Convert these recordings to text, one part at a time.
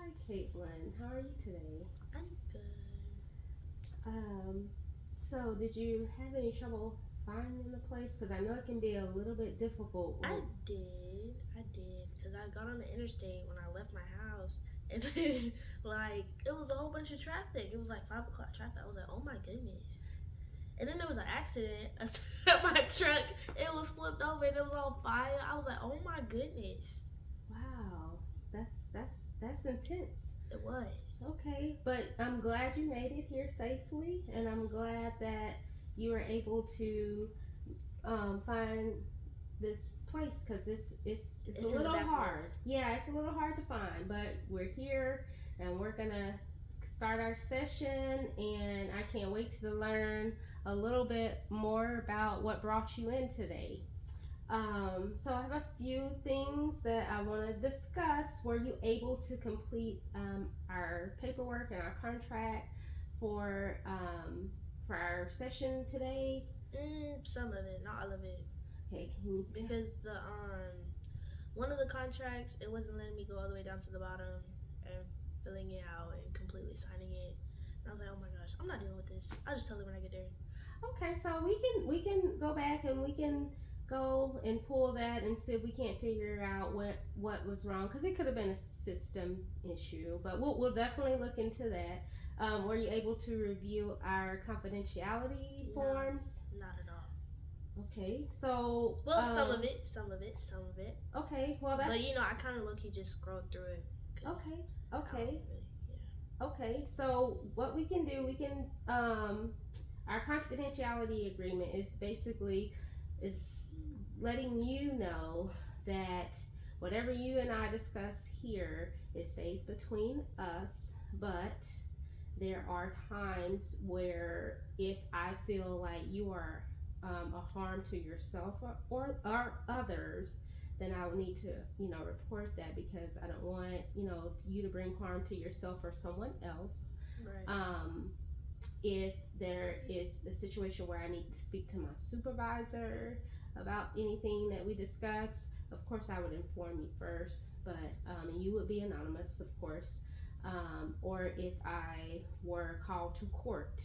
Hi, Caitlin. How are you today? I'm good. Um, so did you have any trouble finding the place? Because I know it can be a little bit difficult I when. did. I did. Because I got on the interstate when I left my house. And then, like, it was a whole bunch of traffic. It was like 5 o'clock traffic. I was like, oh my goodness. And then there was an accident. My truck, it was flipped over and it was on fire. I was like, oh my goodness. Wow, that's intense. It was. Okay, but I'm glad you made it here safely, and I'm Yes. glad that you were able to find this place because it's a It's in the little hard. backwoods. Yeah, it's a little hard to find, but we're here and we're gonna start our session, and I can't wait to learn a little bit more about what brought you in today. So I have a few things that I want to discuss. Were you able to complete our paperwork and our contract for our session today? Some of it, not all of it. Okay, can you Because the one of the contracts, it wasn't letting me go all the way down to the bottom and filling it out and completely signing it. And I was like, oh my gosh, I'm not dealing with this. I'll just tell it when I get there. Okay, so we can go back and we can go and pull that and see if we can't figure out what was wrong because it could have been a system issue, but we'll definitely look into that. Were you able to review our confidentiality No, forms? not at all. Okay, so Well, some of it, some of it, some of it. Okay, well that's But I kind of low key just scrolled through it. okay. I don't Okay, really, yeah. okay. So what we can do, we can our confidentiality agreement is basically is letting you know that whatever you and I discuss here, it stays between us, but there are times where if I feel like you are a harm to yourself or others, then I will need to, report that because I don't want, you to bring harm to yourself or someone else. Right. If there is a situation where I need to speak to my supervisor about anything that we discuss, of course I would inform you first, but and you would be anonymous, of course. Or if I were called to court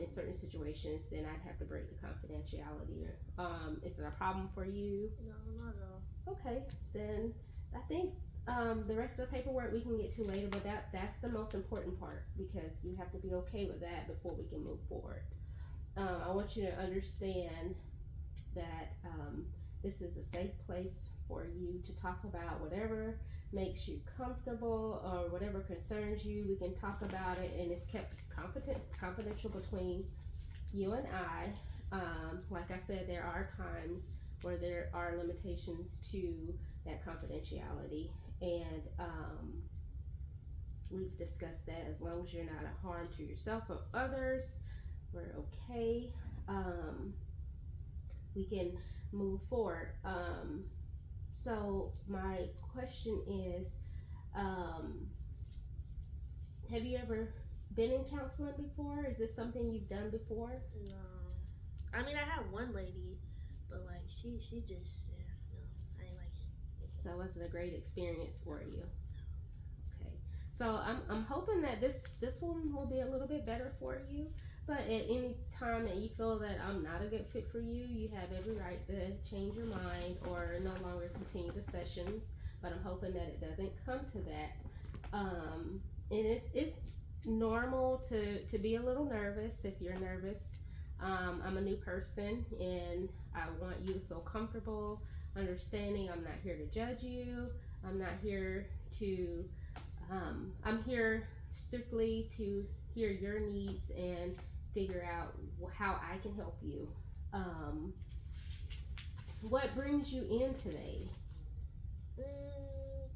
in certain situations, then I'd have to break the confidentiality. Is it a problem for you? No, not at all. Okay, then I think the rest of the paperwork we can get to later, but that's the most important part because you have to be okay with that before we can move forward. I want you to understand that this is a safe place for you to talk about whatever makes you comfortable or whatever concerns you. We can talk about it, and it's kept confidential between you and I. Like I said, there are times where there are limitations to that confidentiality, and we've discussed that. As long as you're not a harm to yourself or others, we're okay. We can move forward. So my question is, have you ever been in counseling before? Is this something you've done before? No. I mean, I had one lady, but like she just no, I ain't like it. So it wasn't a great experience for you. Okay. So I'm hoping that this one will be a little bit better for you. But at any time that you feel that I'm not a good fit for you, you have every right to change your mind or no longer continue the sessions. But I'm hoping that it doesn't come to that. And it's normal to be a little nervous if you're nervous. I'm a new person and I want you to feel comfortable, understanding. I'm not here to judge you. I'm not here to, I'm here strictly to hear your needs and figure out how I can help you. What brings you in today?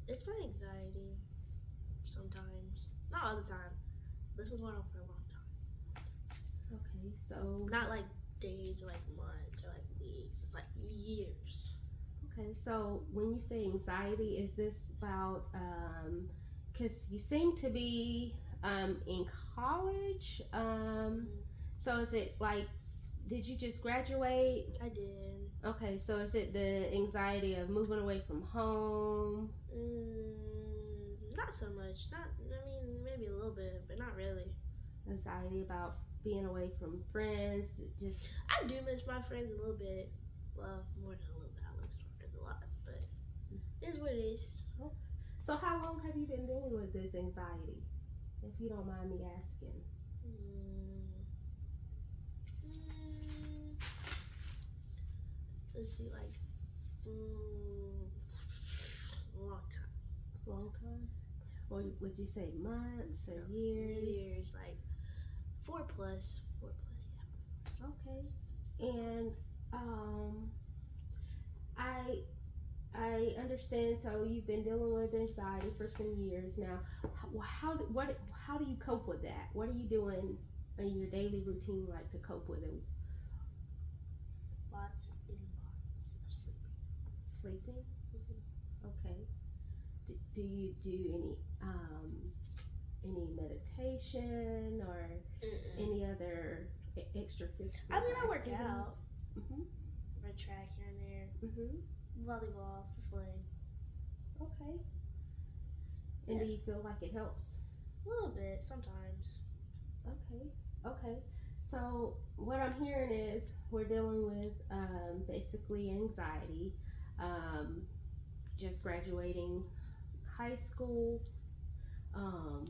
It's my anxiety. Sometimes, not all the time. This was going on for a long time. Okay, so Not like days or like months or like weeks. It's like years. okay, so when you say anxiety, is this about because you seem to be in college? So is it like did you just graduate? I did. Okay, so is it the anxiety of moving away from home? Not Not so much. Not. I mean, maybe a little bit, but not really. Anxiety about being away from friends, just I do miss my friends a little bit. Well, more than a little bit. I miss my friends a lot, but it is what it is. so. How long have you been dealing with this anxiety, if you don't mind me asking? Mm, let's see, like, long time. Long time, or would you say months or years? Years, like 4 plus. 4 plus, yeah. Okay, and um, I I understand. So you've been dealing with anxiety for some years now. How do you cope with that? What are you doing in your daily routine like to cope with it? Lots and lots of sleeping. Sleeping. Mm-hmm. Okay. Do you do any meditation or any other extracurricular I mean, I work activities? out. Mhm. Run track here and there. Mhm. Volleyball for fun. Okay. And Yeah. do you feel like it helps? A little bit sometimes. Okay. Okay. So what I'm hearing is we're dealing with basically anxiety, um, just graduating high school, um,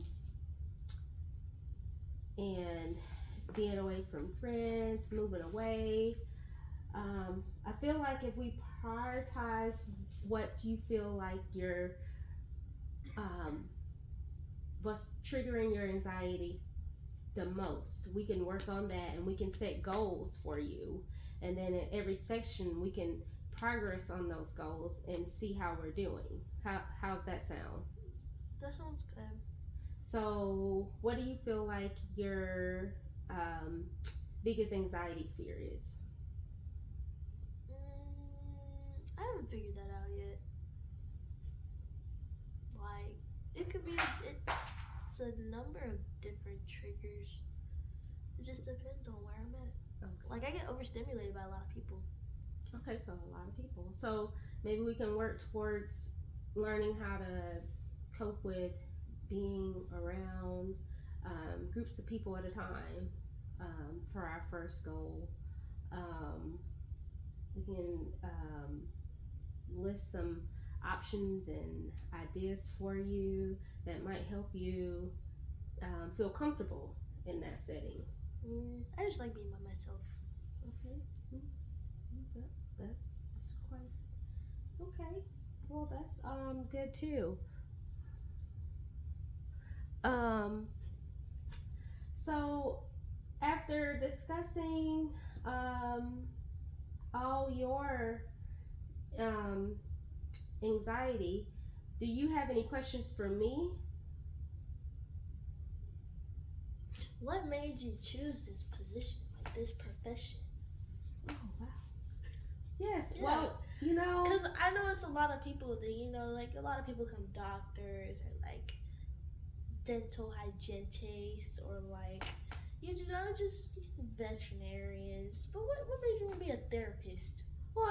and being away from friends, moving away. I feel like if we prioritize what you feel like your um, what's triggering your anxiety the most, we can work on that and we can set goals for you. And then in every section, we can progress on those goals and see how we're doing. How's that sound? That sounds good. So, what do you feel like your um, biggest anxiety fear is? I haven't figured that out yet. Like, it could be, it's a number of different triggers. It just depends on where I'm at. Okay. Like, I get overstimulated by a lot of people. Okay, so a lot of people. So maybe we can work towards learning how to cope with being around groups of people at a time for our first goal. Um, we can list some options and ideas for you that might help you feel comfortable in that setting. I just like being by myself. Okay. That's quite okay. Well, that's good too. Um, so after discussing all your um anxiety, do you have any questions for me? What made you choose this position, like this profession? Oh wow. Yes. Yeah. Well, Because I know it's a lot of people that, like a lot of people come doctors or like dental hygienists or like, just veterinarians. But what made you want to be a therapist? Well,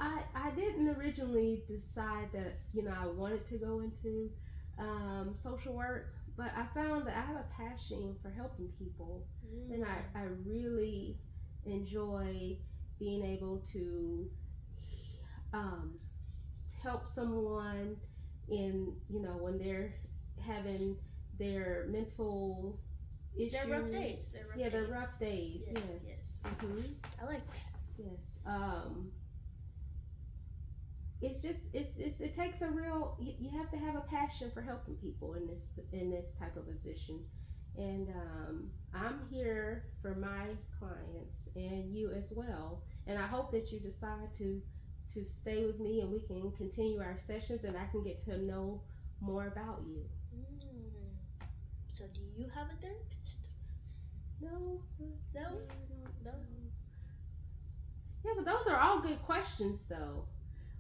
I didn't originally decide that I wanted to go into social work, but I found that I have a passion for helping people, and I really enjoy being able to um, help someone in when they're having their mental issues. They're rough days. They're rough days. Yes. Mm-hmm. I like that. Yes. It's just it takes a real you have to have a passion for helping people in this type of position, and I'm here for my clients and you as well, and I hope that you decide to stay with me and we can continue our sessions and I can get to know more about you. So do you have a therapist? No. No. Yeah, but those are all good questions though.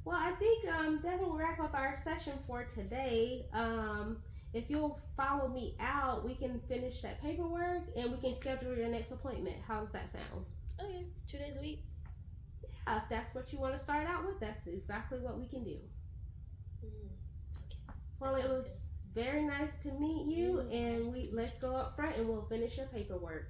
Well, I think that'll wrap up our session for today. If you'll follow me out, we can finish that paperwork and we can schedule your next appointment. How does that sound? Okay, 2 days a week. Yeah, if that's what you want to start out with, that's exactly what we can do. Okay. Well, it was very nice to meet you. Nice And to meet let's go up front and we'll finish your paperwork.